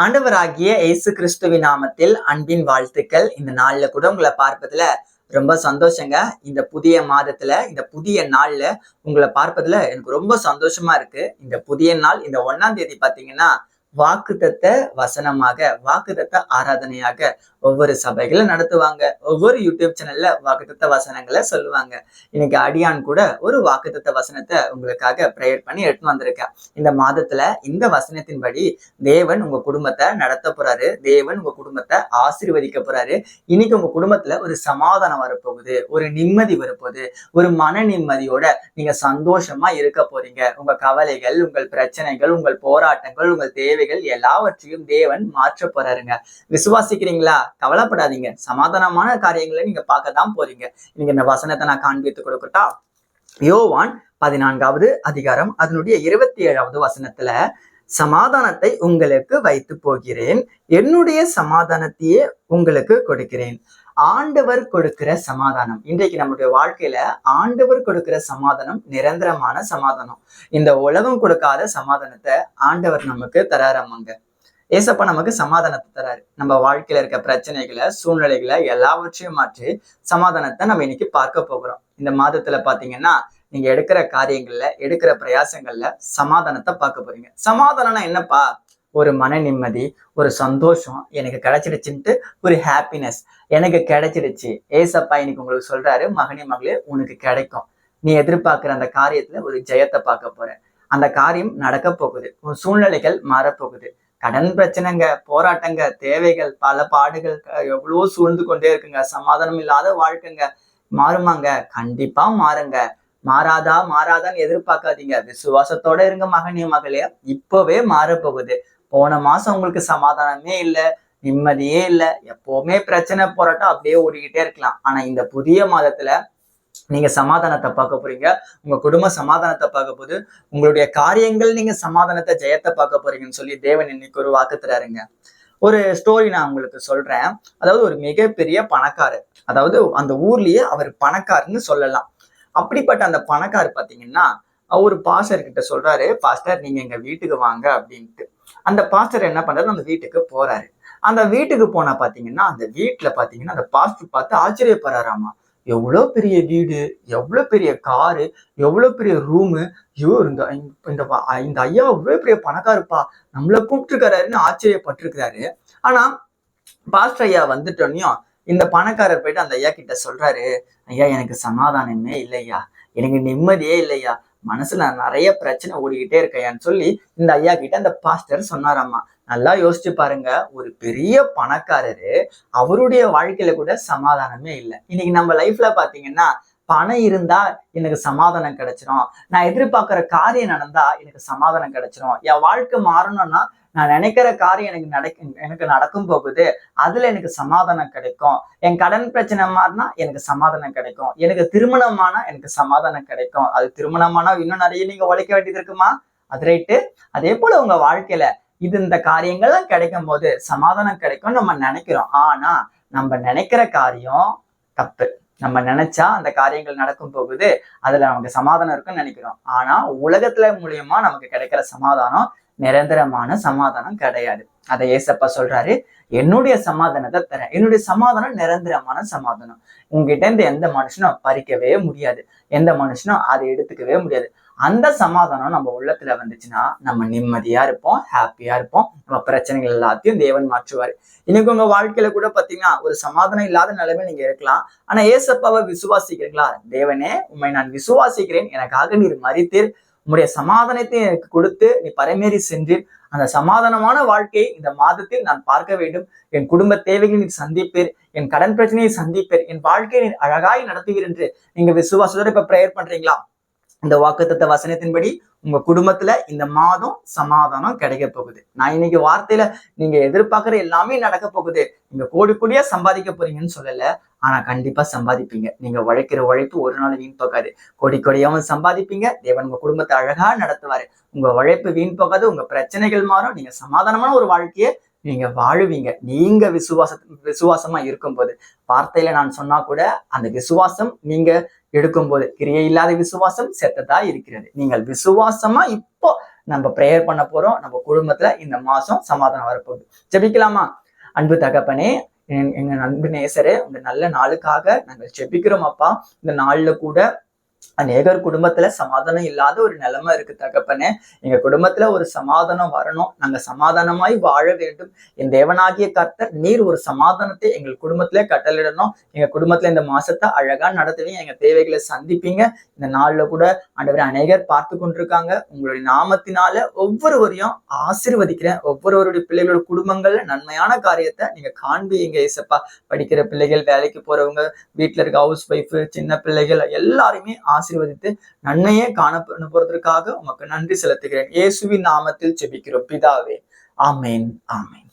ஆண்டவராகிய இயேசு கிறிஸ்துவின் நாமத்தில் அன்பின் வாழ்த்துக்கள். இந்த நாள்ல கூட உங்களை பார்ப்பதுல ரொம்ப சந்தோஷங்க. இந்த புதிய மாதத்துல, இந்த புதிய நாள்ல உங்களை பார்ப்பதுல எனக்கு ரொம்ப சந்தோஷமா இருக்கு. இந்த புதிய நாள், இந்த 1ஆம் தேதி பாத்தீங்கன்னா வாக்குத்தத்த வசனமாக, வாக்குத்தத்த ஆராதனையாக ஒவ்வொரு சபைகளும் நடத்துவாங்க. ஒவ்வொரு யூடியூப் சேனல்ல வாக்குத்தத்த வசனங்களை சொல்லுவாங்க. இன்னைக்கு அடியான் கூட ஒரு வாக்குத்தத்த வசனத்தை உங்களுக்காக பிரேயர் பண்ணி எடுத்துன்னு வந்திருக்கேன். இந்த மாதத்துல இந்த வசனத்தின்படி தேவன் உங்க குடும்பத்தை நடத்த போறாரு. தேவன் உங்க குடும்பத்தை ஆசீர்வதிக்க போறாரு. இன்னைக்கு உங்க குடும்பத்துல ஒரு சமாதானம் வரப்போகுது, ஒரு நிம்மதி வரப்போகுது, ஒரு மன நிம்மதியோட நீங்க சந்தோஷமா இருக்க போறீங்க. உங்க கவலைகள், உங்கள் பிரச்சனைகள், உங்கள் போராட்டங்கள், உங்கள் தேவைகள் எல்லாவற்றையும் தேவன் மாற்ற போறாருங்க. விசுவாசிக்கிறீங்களா? கவலைப்படாதீங்க. சமாதானமான காரியங்களை நீங்க பார்க்கதான் போறீங்க. நீங்க இந்த வசனத்தை நான் காண்பித்து கொடுக்கட்டா? யோவான் 14வது அதிகாரம் அதனுடைய 27வது வசனத்துல, சமாதானத்தை உங்களுக்கு வைத்து போகிறேன், என்னுடைய சமாதானத்தையே உங்களுக்கு கொடுக்கிறேன். ஆண்டவர் கொடுக்கிற சமாதானம். இன்றைக்கு நம்முடைய வாழ்க்கையில ஆண்டவர் கொடுக்கிற சமாதானம் நிரந்தரமான சமாதானம். இந்த உலகம் கொடுக்காத சமாதானத்தை ஆண்டவர் நமக்கு தராராமாங்க. ஏசப்பா நமக்கு சமாதானத்தை தராரு. நம்ம வாழ்க்கையில இருக்க பிரச்சனைகளை, சூழ்நிலைகளை எல்லாவற்றையும் மாற்றி சமாதானத்தை நம்ம இன்னைக்கு பார்க்க போகிறோம். இந்த மாதத்துல பாத்தீங்கன்னா நீங்க எடுக்கிற காரியங்கள்ல, எடுக்கிற பிரயாசங்கள்ல சமாதானத்தை பார்க்க போறீங்க. சமாதானம்னா என்னப்பா? ஒரு மன நிம்மதி, ஒரு சந்தோஷம் எனக்கு கிடைச்சிடுச்சுன்ட்டு ஒரு ஹாப்பினஸ் எனக்கு கிடைச்சிடுச்சு. ஏசப்பா இன்னைக்கு உங்களுக்கு சொல்றாரு, மகனே மகளே உனக்கு கிடைக்கும். நீ எதிர்பார்க்கிற அந்த காரியத்துல ஒரு ஜெயத்தை பார்க்க போற. அந்த காரியம் நடக்க போகுது. உன் சூழ்நிலைகள் மாறப்போகுது. கடன் பிரச்சனைங்க, போராட்டங்க, தேவைகள், பல பாடுகள் எவ்வளவோ சூழ்ந்து கொண்டே இருக்குங்க. சமாதானம் இல்லாத வாழ்க்கைங்க. மாறுமாங்க? கண்டிப்பா மாறுங்க. மாறாதான்னு எதிர்பார்க்காதீங்க. விசுவாசத்தோட இருங்க மகனே மகளே. இப்பவே மாறப்போகுது. போன மாசம் உங்களுக்கு சமாதானமே இல்லை, நிம்மதியே இல்லை, எப்பவுமே பிரச்சனை போராட்டம் அப்படியே ஓடிக்கிட்டே இருக்கலாம். ஆனா இந்த புதிய மாதத்துல நீங்க சமாதானத்தை பார்க்க போறீங்க. உங்க குடும்ப சமாதானத்தை பார்க்க போது, உங்களுடைய காரியங்கள் நீங்க சமாதானத்தை, ஜெயத்தை பார்க்க போறீங்கன்னு சொல்லி தேவன் இன்னைக்கு ஒரு வாக்கு தராருங்க. ஒரு ஸ்டோரி நான் உங்களுக்கு சொல்றேன். அதாவது ஒரு மிகப்பெரிய பணக்காரர், அதாவது அந்த ஊர்லயே அவர் பணக்காரன்னு சொல்லலாம். அப்படிப்பட்ட அந்த பணக்காரர் பாத்தீங்கன்னா ஒரு பாஸ்டர் கிட்ட சொல்றாரு, பாஸ்டர் நீங்க எங்க வீட்டுக்கு வாங்க அப்படின்ட்டு. அந்த பாஸ்டர் என்ன பண்றாரு, அந்த வீட்டுக்கு போறாரு. அந்த வீட்டுக்கு போனா பாத்தீங்கன்னா அந்த வீட்டுல பாத்தீங்கன்னா அந்த பாஸ்டர் பார்த்து ஆச்சரியப்படுறாராமா. எவ்வளவு பெரிய வீடு, எவ்வளவு பெரிய காரு, எவ்வளவு பெரிய ரூமு. ஐயோ, இந்த இந்த ஐயா எவ்வளவு பெரிய பணக்காருப்பா, நம்மள கூப்பிட்டுருக்காருன்னு ஆச்சரியப்பட்டிருக்கிறாரு. ஆனா பாஸ்டர் ஐயா வந்துட்டோன்னையும் இந்த பணக்காரர் போயிட்டு அந்த ஐயா கிட்ட சொல்றாரு, ஐயா எனக்கு சமாதானமே இல்லையா, எனக்கு நிம்மதியே இல்லையா, மனசுல நிறைய பிரச்சனை ஓடிக்கிட்டே இருக்கையான்னு சொல்லி இந்த ஐயா கிட்ட அந்த பாஸ்டர் சொன்னாராமா. நல்லா யோசிச்சு பாருங்க, ஒரு பெரிய பணக்காரரு, அவருடைய வாழ்க்கையில கூட சமாதானமே இல்லை. இன்னைக்கு நம்ம லைஃப்ல பாத்தீங்கன்னா பணம் இருந்தா எனக்கு சமாதானம் கிடைச்சிரும், நான் எதிர்பார்க்கிற காரியம் நடந்தா எனக்கு சமாதானம் கிடைச்சிரும், என் வாழ்க்கை மாறணும்னா நான் நினைக்கிற காரியம் எனக்கு நடக்கும் போகுது, அதுல எனக்கு சமாதானம் கிடைக்கும், என் கடன் பிரச்சனை மாறினா எனக்கு சமாதானம் கிடைக்கும், எனக்கு திருமணமானா எனக்கு சமாதானம் கிடைக்கும். அது திருமணமானா இன்னும் நிறைய நீங்க உழைக்க வேண்டியது இருக்குமா? அது ரைட்டு. அதே போல உங்க வாழ்க்கையில இந்த காரியங்கள்லாம் கிடைக்கும் போது சமாதானம் கிடைக்கும் நம்ம நினைக்கிறோம். ஆனா நம்ம நினைக்கிற காரியம் தப்பு. நம்ம நினைச்சா அந்த காரியங்கள் நடக்கும் போகுது, அதுல நமக்கு சமாதானம் இருக்குன்னு நினைக்கிறோம். ஆனா உலகத்துல மூலியமா நமக்கு கிடைக்கிற சமாதானம் நிரந்தரமான சமாதானம் கிடையாது. அதை ஏசப்பா சொல்றாரு, என்னுடைய சமாதானத்தை தரேன், என்னுடைய சமாதானம் நிரந்தரமான சமாதானம். உங்ககிட்ட இருந்து எந்த மனுஷனும் பறிக்கவே முடியாது, எந்த மனுஷனும் அதை எடுத்துக்கவே முடியாது. அந்த சமாதானம் நம்ம உள்ளத்துல வந்துச்சுன்னா நம்ம நிம்மதியா இருப்போம், ஹாப்பியா இருப்போம். நம்ம பிரச்சனைகள் எல்லாத்தையும் தேவன் மாற்றுவாரு. இன்னைக்கு உங்க வாழ்க்கையில கூட பாத்தீங்கன்னா ஒரு சமாதானம் இல்லாத நிலைமை நீங்க இருக்கலாம். ஆனா ஏசப்பாவை விசுவாசிக்கிறீங்களா? தேவனே உண்மை நான் விசுவாசிக்கிறேன், எனக்காக நீர் மரித்தீர், உம்முடைய சமாதானத்தை எனக்கு கொடுத்து நீ பரமேறி சென்றீர். அந்த சமாதானமான வாழ்க்கையை இந்த மாதத்தில் நான் பார்க்க வேண்டும். என் குடும்ப தேவைகளை நீர் சந்திப்பீர், என் கடன் பிரச்சனையை சந்திப்பீர், என் வாழ்க்கையை நீர் அழகாய் நடத்துவீர் என்று நீங்க விசுவாசத்தோட இப்ப பிரேயர் பண்றீங்களா? இந்த வாக்குத்தத்த வசனத்தின்படி உங்க குடும்பத்துல இந்த மாதம் சமாதானம் கிடைக்க போகுது. நான் இன்னைக்கு வார்த்தையில நீங்க எதிர்பார்க்கிற எல்லாமே நடக்க போகுது. நீங்க கோடி கோடியா சம்பாதிக்க போறீங்கன்னு சொல்லல, ஆனா கண்டிப்பா சம்பாதிப்பீங்க. நீங்க உழைக்கிற உழைப்பு ஒரு நாள் வீண் போகாது. கோடி கோடியாவும் சம்பாதிப்பீங்க. தேவன் உங்க குடும்பத்தை அழகா நடத்துவாரு. உங்க உழைப்பு வீண் போகாது. உங்க பிரச்சனைகள் மாறும். நீங்க சமாதானமான ஒரு வாழ்க்கையை நீங்க வாழுவீங்க. நீங்க விசுவாசமா இருக்கும்போது. வார்த்தையில நான் சொன்னா கூட அந்த விசுவாசம் நீங்க எடுக்கும்போது, கிரியை இல்லாத விசுவாசம் செத்ததா இருக்கிறது. நீங்கள் விசுவாசமா இப்போ நம்ம ப்ரேயர் பண்ண போறோம். நம்ம குடும்பத்துல இந்த மாசம் சமாதானம் வரப்போகுது. ஜெபிக்கலாமா? அன்பு தகப்பனே, எங்க அன்பு நேசரே, உங்க நல்ல நாளுக்காக நாங்கள் ஜெபிக்கிறோம் அப்பா. இந்த நாள்ல கூட அநேகர் குடும்பத்துல சமாதானம் இல்லாத ஒரு நிலைமை இருக்கு தகப்பனே. எங்க குடும்பத்துல ஒரு சமாதானம் வரணும். நாங்க சமாதானமாய் வாழ வேண்டும். என் தேவனாகிய கர்த்தர் நீர் ஒரு சமாதானத்தை எங்கள் குடும்பத்திலே கட்டளிடணும். எங்க குடும்பத்துல இந்த மாசத்தை அழகா நடத்துவீங்க. எங்க தேவைகளை சந்திப்பீங்க. இந்த நாள்ல கூட ஆண்டவரே அநேகர் பார்த்து கொண்டிருக்காங்க. உங்களுடைய நாமத்தினால ஒவ்வொருவரையும் ஆசீர்வதிக்கிறேன். ஒவ்வொருவருடைய பிள்ளைகளோட குடும்பங்கள்ல நன்மையான காரியத்தை நீங்க காண்பீங்க ஏசப்பா. படிக்கிற பிள்ளைகள், வேலைக்கு போறவங்க, வீட்டுல இருக்க ஹவுஸ் ஒய்ஃப், சின்ன பிள்ளைகள் எல்லாருமே ஆசீர்வதித்து நன்மையே காணப்படுவதற்காக உமக்கு நன்றி செலுத்துகிறேன். இயேசுவின் நாமத்தில் ஜெபிக்கிறோம் பிதாவே. ஆமேன், ஆமேன்.